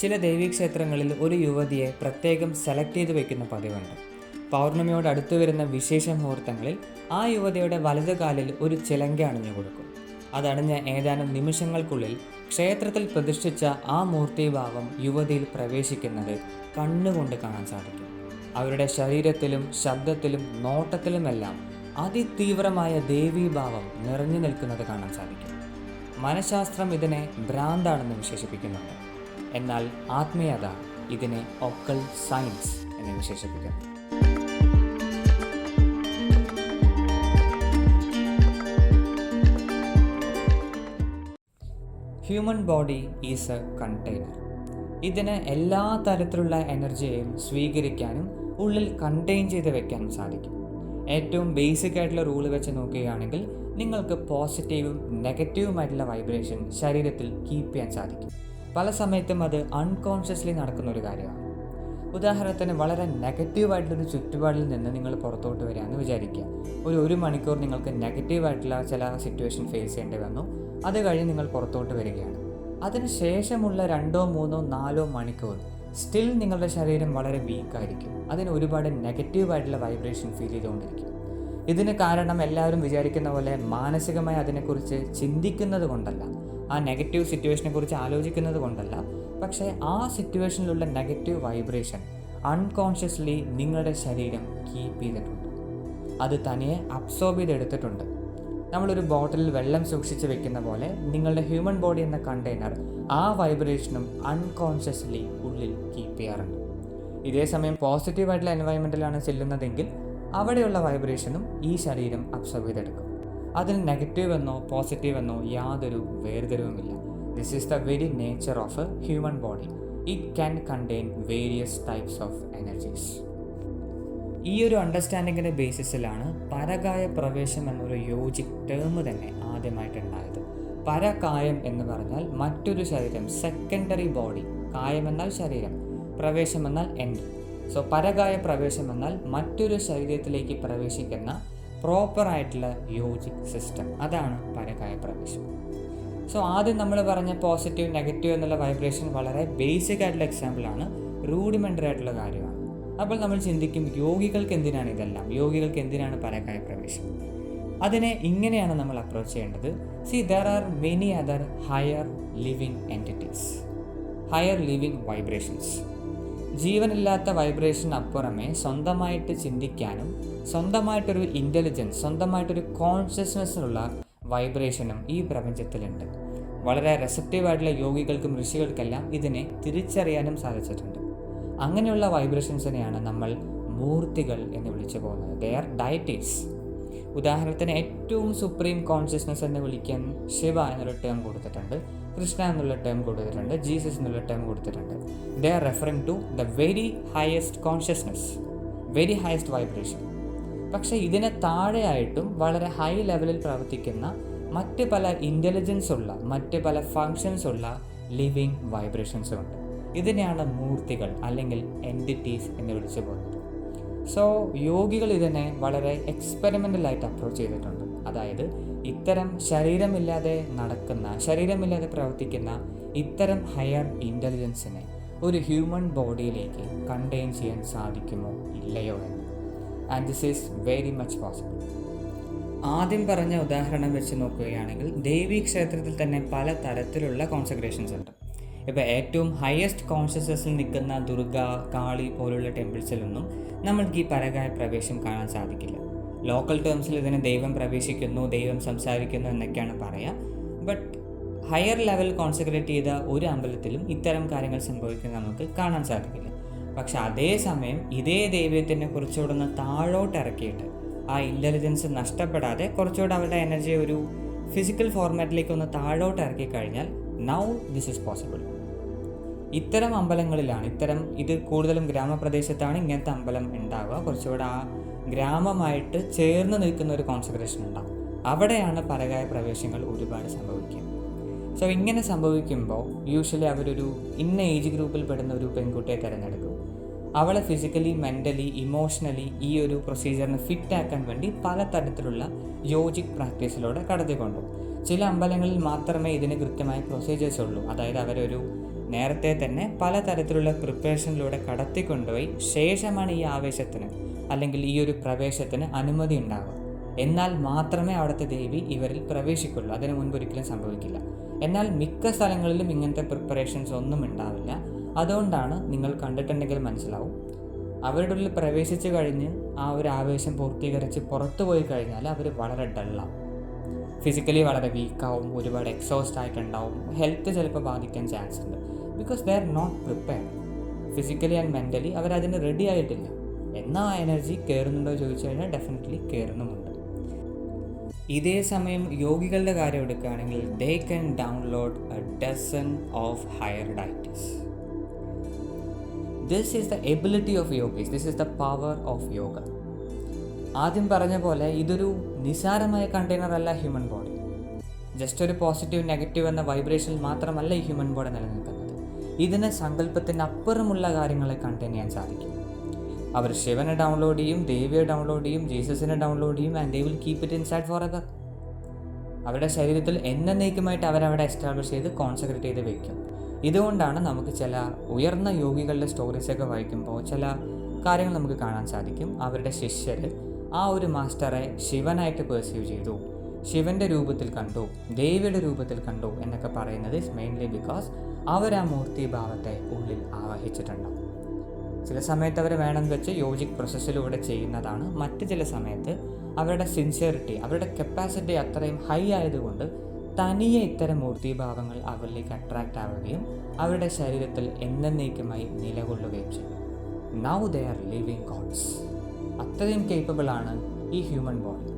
ചില ദേവീക്ഷേത്രങ്ങളിൽ ഒരു യുവതിയെ പ്രത്യേകം സെലക്ട് ചെയ്ത് വെക്കുന്ന പതിവുണ്ട്. പൗർണമിയോട് അടുത്തു വരുന്ന വിശേഷ മുഹൂർത്തങ്ങളിൽ ആ യുവതിയുടെ വലതു കാലിൽ ഒരു ചിലങ്ക അണിഞ്ഞു കൊടുക്കും. അതണിഞ്ഞ ഏതാനും നിമിഷങ്ങൾക്കുള്ളിൽ ക്ഷേത്രത്തിൽ പ്രതിഷ്ഠിച്ച ആ മൂർത്തിഭാവം യുവതിയിൽ പ്രവേശിക്കുന്നത് കണ്ണുകൊണ്ട് കാണാൻ സാധിക്കും. അവരുടെ ശരീരത്തിലും ശബ്ദത്തിലും നോട്ടത്തിലുമെല്ലാം അതിതീവ്രമായ ദേവീഭാവം നിറഞ്ഞു നിൽക്കുന്നത് കാണാൻ സാധിക്കും. മനഃശാസ്ത്രം ഇതിനെ ഭ്രാന്താണെന്ന് വിശേഷിപ്പിക്കുന്നുണ്ട്. എന്നാൽ ആത്മീയത ഇതിനെ ഒക്കൾട്ട് സയൻസ് എന്ന് വിശേഷിപ്പിക്കുന്നു. Human body is A container. ഇതിന് എല്ലാ തരത്തിലുള്ള എനർജിയെയും സ്വീകരിക്കാനും ഉള്ളിൽ കണ്ടെയ്ൻ ചെയ്ത് വെക്കാനും സാധിക്കും. ഏറ്റവും ബേസിക് ആയിട്ടുള്ള റൂള് വെച്ച് നോക്കുകയാണെങ്കിൽ നിങ്ങൾക്ക് പോസിറ്റീവും നെഗറ്റീവുമായിട്ടുള്ള വൈബ്രേഷൻ ശരീരത്തിൽ കീപ്പ് ചെയ്യാൻ സാധിക്കും. പല സമയത്തും അത് അൺകോൺഷ്യസ്ലി നടക്കുന്ന ഒരു കാര്യമാണ്. ഉദാഹരണത്തിന് വളരെ നെഗറ്റീവായിട്ടുള്ളൊരു ചുറ്റുപാടിൽ നിന്ന് നിങ്ങൾ പുറത്തോട്ട് വരികയെന്ന് വിചാരിക്കുക. ഒരു മണിക്കൂർ നിങ്ങൾക്ക് നെഗറ്റീവായിട്ടുള്ള ചില സിറ്റുവേഷൻ ഫേസ് ചെയ്യേണ്ടി വന്നു. അത് കഴിഞ്ഞ് നിങ്ങൾ പുറത്തോട്ട് വരികയാണ്. അതിന് ശേഷമുള്ള 2, 3, 4 മണിക്കൂർ സ്റ്റിൽ നിങ്ങളുടെ ശരീരം വളരെ വീക്കായിരിക്കും. അതിന് ഒരുപാട് നെഗറ്റീവായിട്ടുള്ള വൈബ്രേഷൻ ഫീൽ ചെയ്തുകൊണ്ടിരിക്കും. ഇതിന് കാരണം എല്ലാവരും വിചാരിക്കുന്ന പോലെ മാനസികമായി അതിനെക്കുറിച്ച് ചിന്തിക്കുന്നത് കൊണ്ടല്ല, ആ നെഗറ്റീവ് സിറ്റുവേഷനെ കുറിച്ച് ആലോചിക്കുന്നത് കൊണ്ടല്ല, പക്ഷേ ആ സിറ്റുവേഷനിലുള്ള നെഗറ്റീവ് വൈബ്രേഷൻ അൺകോൺഷ്യസ്ലി നിങ്ങളുടെ ശരീരം കീപ്പ് ചെയ്തിട്ടുണ്ട്. അത് തനിയെ അബ്സോർബ് ചെയ്തെടുത്തിട്ടുണ്ട്. നമ്മളൊരു ബോട്ടിലിൽ വെള്ളം സൂക്ഷിച്ച് വെക്കുന്ന പോലെ നിങ്ങളുടെ ഹ്യൂമൻ ബോഡി എന്ന കണ്ടെയ്നർ ആ വൈബ്രേഷനും അൺകോൺഷ്യസ്ലി ഉള്ളിൽ കീപ്പ് ചെയ്യാറുണ്ട്. ഇതേ സമയം പോസിറ്റീവായിട്ടുള്ള എൻവയോൺമെൻറ്റിലാണ് ചെല്ലുന്നതെങ്കിൽ അവിടെയുള്ള വൈബ്രേഷനും ഈ ശരീരം അബ്സോർബ് ചെയ്തെടുക്കും. അതിന് നെഗറ്റീവ് എന്നോ പോസിറ്റീവ് എന്നോ യാതൊരു വേർതിരിവുമില്ല. This is the very nature of a human body. It can contain various types of energies. ഈ ഒരു അണ്ടർസ്റ്റാൻഡിങ്ങിൻ്റെ ബേസിസിലാണ് പരകായ പ്രവേശം എന്നൊരു യോജിക് ടേം തന്നെ ആദ്യമായിട്ടുണ്ടായത്. പരകായം എന്ന് പറഞ്ഞാൽ മറ്റൊരു ശരീരം, സെക്കൻഡറി ബോഡി. കായം എന്നാൽ ശരീരം, പ്രവേശം എന്നാൽ എൻട്രി. സോ പരകായ പ്രവേശം എന്നാൽ മറ്റൊരു ശരീരത്തിലേക്ക് പ്രവേശിക്കുന്ന പ്രോപ്പറായിട്ടുള്ള യോജിക് സിസ്റ്റം. അതാണ് പരകായ പ്രവേശം. സോ ആദ്യം നമ്മൾ പറഞ്ഞ പോസിറ്റീവ് നെഗറ്റീവ് എന്നുള്ള വൈബ്രേഷൻ വളരെ ബേസിക് ആയിട്ടുള്ള എക്സാമ്പിളാണ്, റൂഡിമെൻ്ററി ആയിട്ടുള്ള കാര്യമാണ്. അപ്പോൾ നമ്മൾ ചിന്തിക്കും, യോഗികൾക്ക് എന്തിനാണ് ഇതെല്ലാം? യോഗികൾക്ക് എന്തിനാണ് പരകായ പ്രവേശം? അതിനെ ഇങ്ങനെയാണ് നമ്മൾ അപ്രോച്ച് ചെയ്യേണ്ടത്. There are many other higher living entities, higher living vibrations. ജീവനില്ലാത്ത വൈബ്രേഷൻ അപ്പുറമേ സ്വന്തമായിട്ട് ചിന്തിക്കാനും സ്വന്തമായിട്ടൊരു ഇൻ്റലിജൻസ്, സ്വന്തമായിട്ടൊരു കോൺഷ്യസ്നെസ്സിനുള്ള വൈബ്രേഷനും ഈ പ്രപഞ്ചത്തിലുണ്ട്. വളരെ റെസപ്റ്റീവായിട്ടുള്ള യോഗികൾക്കും ഋഷികൾക്കെല്ലാം ഇതിനെ തിരിച്ചറിയാനും സാധിച്ചിട്ടുണ്ട്. അങ്ങനെയുള്ള വൈബ്രേഷൻസിനെയാണ് നമ്മൾ മൂർത്തികൾ എന്ന് വിളിച്ചു പോകുന്നത്. They are deities. ഉദാഹരണത്തിന് ഏറ്റവും സുപ്രീം കോൺഷ്യസ്നെസ് എന്ന് വിളിക്കാൻ ശിവ എന്നൊരു ടേം കൊടുത്തിട്ടുണ്ട്, കൃഷ്ണ എന്നുള്ള ടേം കൊടുത്തിട്ടുണ്ട്, ജീസസ് എന്നുള്ള ടേം കൊടുത്തിട്ടുണ്ട്. They are referring to the very highest consciousness, very highest vibration. പക്ഷേ ഇതിനെ താഴെയായിട്ടും വളരെ ഹൈ ലെവലിൽ പ്രവർത്തിക്കുന്ന മറ്റ് പല ഇൻ്റലിജൻസ് ഉള്ള, മറ്റ് പല ഫങ്ഷൻസ് ഉള്ള ലിവിങ് വൈബ്രേഷൻസും ഉണ്ട്. ഇതിനെയാണ് മൂർത്തികൾ അല്ലെങ്കിൽ എൻറ്റിറ്റീസ് എന്ന് വിളിച്ചു പോകുന്നത്. സോ യോഗികൾ ഇതിനെ വളരെ എക്സ്പെരിമെൻ്റലായിട്ട് അപ്രോച്ച് ചെയ്തിട്ടുണ്ട്. അതായത് ഇത്തരം ശരീരമില്ലാതെ നടക്കുന്ന, ശരീരമില്ലാതെ പ്രവർത്തിക്കുന്ന ഇത്തരം ഹയർ ഇൻ്റലിജൻസിനെ ഒരു ഹ്യൂമൻ ബോഡിയിലേക്ക് കണ്ടെയ്ൻ ചെയ്യാൻ സാധിക്കുമോ ഇല്ലയോ എന്ന്. And this is very much possible. ആദ്യം പറഞ്ഞ ഉദാഹരണം വെച്ച് നോക്കുകയാണെങ്കിൽ ദേവീ ക്ഷേത്രത്തിൽ തന്നെ പല തരത്തിലുള്ള കോൺസെൻട്രേഷൻസ് ഉണ്ട്. ഇപ്പോൾ ഏറ്റവും ഹയസ്റ്റ് കോൺഷ്യസ്നസ്സിൽ നിൽക്കുന്ന ദുർഗ, കാളി പോലുള്ള ടെമ്പിൾസിലൊന്നും നമ്മൾക്ക് ഈ പരകായ പ്രവേശം കാണാൻ സാധിക്കില്ല. ലോക്കൽ ടേംസിൽ ഇതിനെ ദൈവം പ്രവേശിക്കുന്നു, ദൈവം സംസാരിക്കുന്നു എന്നൊക്കെയാണ് പറയുക. ബട്ട് ഹയർ ലെവൽ കോൺസെൻട്രേറ്റ് ചെയ്ത ഒരു അമ്പലത്തിലും ഇത്തരം കാര്യങ്ങൾ സംഭവിക്കുന്നത് നമുക്ക് കാണാൻ സാധിക്കില്ല. പക്ഷെ അതേസമയം ഇതേ ദൈവത്തിനെ കുറച്ചുകൂടെ താഴോട്ട് ഇറക്കിയിട്ട് ആ ഇൻ്റലിജൻസ് നഷ്ടപ്പെടാതെ കുറച്ചുകൂടെ അവരുടെ എനർജി ഒരു ഫിസിക്കൽ ഫോർമാറ്റിലേക്ക് ഒന്ന് താഴോട്ട് ഇറക്കി കഴിഞ്ഞാൽ നൗ ദിസ് ഈസ് പോസിബിൾ. ഇത്തരം അമ്പലങ്ങളിലാണ്, ഇത് കൂടുതലും ഗ്രാമപ്രദേശത്താണ് ഇങ്ങനത്തെ അമ്പലം ഉണ്ടാവുക. കുറച്ചുകൂടെ ആ ഗ്രാമമായിട്ട് ചേർന്ന് നിൽക്കുന്ന ഒരു കോൺസെൻട്രേഷൻ ഉണ്ടാവും. അവിടെയാണ് പരകായ പ്രവേശങ്ങൾ ഒരുപാട് സംഭവിക്കുക. സോ ഇങ്ങനെ സംഭവിക്കുമ്പോൾ യൂഷ്വലി അവരൊരു ഇന്ന ഏജ് ഗ്രൂപ്പിൽ പെടുന്ന ഒരു പെൺകുട്ടിയെ തിരഞ്ഞെടുക്കും. അവളെ ഫിസിക്കലി, മെൻ്റലി, ഇമോഷണലി ഈ ഒരു പ്രൊസീജിയറിന് ഫിറ്റാക്കാൻ വേണ്ടി പലതരത്തിലുള്ള യോജിക് പ്രാക്ടീസിലൂടെ കടത്തിക്കൊണ്ടു. ചില അമ്പലങ്ങളിൽ മാത്രമേ ഇതിന് കൃത്യമായ പ്രൊസീജിയേഴ്സ് ഉള്ളൂ. അതായത് അവരൊരു നേരത്തെ തന്നെ പലതരത്തിലുള്ള പ്രിപ്പറേഷനിലൂടെ കടത്തിക്കൊണ്ടുപോയി ശേഷമാണ് ഈ ആവേശത്തിന് അല്ലെങ്കിൽ ഈ ഒരു പ്രവേശത്തിന് അനുമതി ഉണ്ടാവുക. എന്നാൽ മാത്രമേ അവിടുത്തെ ദേവി ഇവരിൽ പ്രവേശിക്കുള്ളൂ. അതിനു മുൻപ് ഒരിക്കലും സംഭവിക്കില്ല. എന്നാൽ മിക്ക സ്ഥലങ്ങളിലും ഇങ്ങനത്തെ പ്രിപ്പറേഷൻസ് ഒന്നും ഉണ്ടാവില്ല. അതുകൊണ്ടാണ് നിങ്ങൾ കണ്ടിട്ടുണ്ടെങ്കിൽ മനസ്സിലാവും, അവരുടെ ഉള്ളിൽ പ്രവേശിച്ച് കഴിഞ്ഞ് ആ ഒരു ആവേശം പൂർത്തീകരിച്ച് പുറത്തു പോയി കഴിഞ്ഞാൽ അവർ വളരെ ഡള്ളാവും, ഫിസിക്കലി വളരെ വീക്കാവും, ഒരുപാട് എക്സോസ്റ്റ് ആയിട്ടുണ്ടാവും, ഹെൽത്ത് ചിലപ്പോൾ ബാധിക്കാൻ ചാൻസ് ഉണ്ട്. Because they are not prepared physically and mentally. അവരതിന് റെഡി ആയിട്ടില്ല. എന്നാൽ ആ എനർജി കയറുന്നുണ്ടോ ചോദിച്ചു കഴിഞ്ഞാൽ ഡെഫിനറ്റ്ലി കയറുന്നുമുണ്ട്. ഇതേ സമയം യോഗികളുടെ കാര്യം എടുക്കുകയാണെങ്കിൽ they can download a dozen of higher deities. This is the ability of yogis, this is the power of yoga. ആദ്യം പറഞ്ഞ പോലെ ഇതൊരു നിസ്സാരമായ കണ്ടെയ്നർ അല്ല ഹ്യൂമൻ ബോഡി. ജസ്റ്റ് ഒരു പോസിറ്റീവ് നെഗറ്റീവ് എന്ന വൈബ്രേഷനിൽ മാത്രമല്ല ഈ ഹ്യൂമൻ ബോഡി നിലനിൽക്കുന്നത്. ഇതിന് സങ്കല്പത്തിന് അപ്പുറമുള്ള കാര്യങ്ങളെ കണ്ടെയ്ൻ ചെയ്യാൻ സാധിക്കും. അവർ ശിവനെ ഡൗൺലോഡ് ചെയ്യും, ദേവിയെ ഡൗൺലോഡ് ചെയ്യും, ജീസസിനെ ഡൗൺലോഡ് ചെയ്യും, and they will keep it inside for ever. അവരുടെ ശരീരത്തിൽ എന്നേക്കുമായിട്ട് അവരവിടെ എസ്റ്റാബ്ലിഷ് ചെയ്ത് കോൺസെൻട്രേറ്റ് ചെയ്ത് വയ്ക്കും. ഇതുകൊണ്ടാണ് നമുക്ക് ചില ഉയർന്ന യോഗികളുടെ സ്റ്റോറീസൊക്കെ വായിക്കുമ്പോൾ ചില കാര്യങ്ങൾ നമുക്ക് കാണാൻ സാധിക്കും. അവരുടെ ശിഷ്യർ ആ ഒരു മാസ്റ്ററെ ശിവനായിട്ട് പെർസീവ് ചെയ്തു, ശിവൻ്റെ രൂപത്തിൽ കണ്ടു, ദേവിയുടെ രൂപത്തിൽ കണ്ടു എന്നൊക്കെ പറയുന്നത് ഇസ് മെയിൻലി ബിക്കോസ് അവർ ആ മൂർത്തിഭാവത്തെ ഉള്ളിൽ ആവഹിച്ചിട്ടുണ്ടാവും. ചില സമയത്ത് അവർ വേണമെന്ന് വെച്ച് യോജിക് പ്രോസസ്സിലൂടെ ചെയ്യുന്നതാണ്. മറ്റ് ചില സമയത്ത് അവരുടെ സിൻസിയറിറ്റി, അവരുടെ കപ്പാസിറ്റി അത്രയും ഹൈ ആയതുകൊണ്ട് തനിയെ ഇത്തരം മൂർത്തിഭാവങ്ങൾ അവരിലേക്ക് അട്രാക്റ്റ് ആവുകയും അവരുടെ ശരീരത്തിൽ എന്നേക്കുമായി നിലകൊള്ളുകയും ചെയ്യും. Now they are living gods. അത്രയും കേപ്പബിൾ ആണ് ഈ ഹ്യൂമൻ ബോഡി.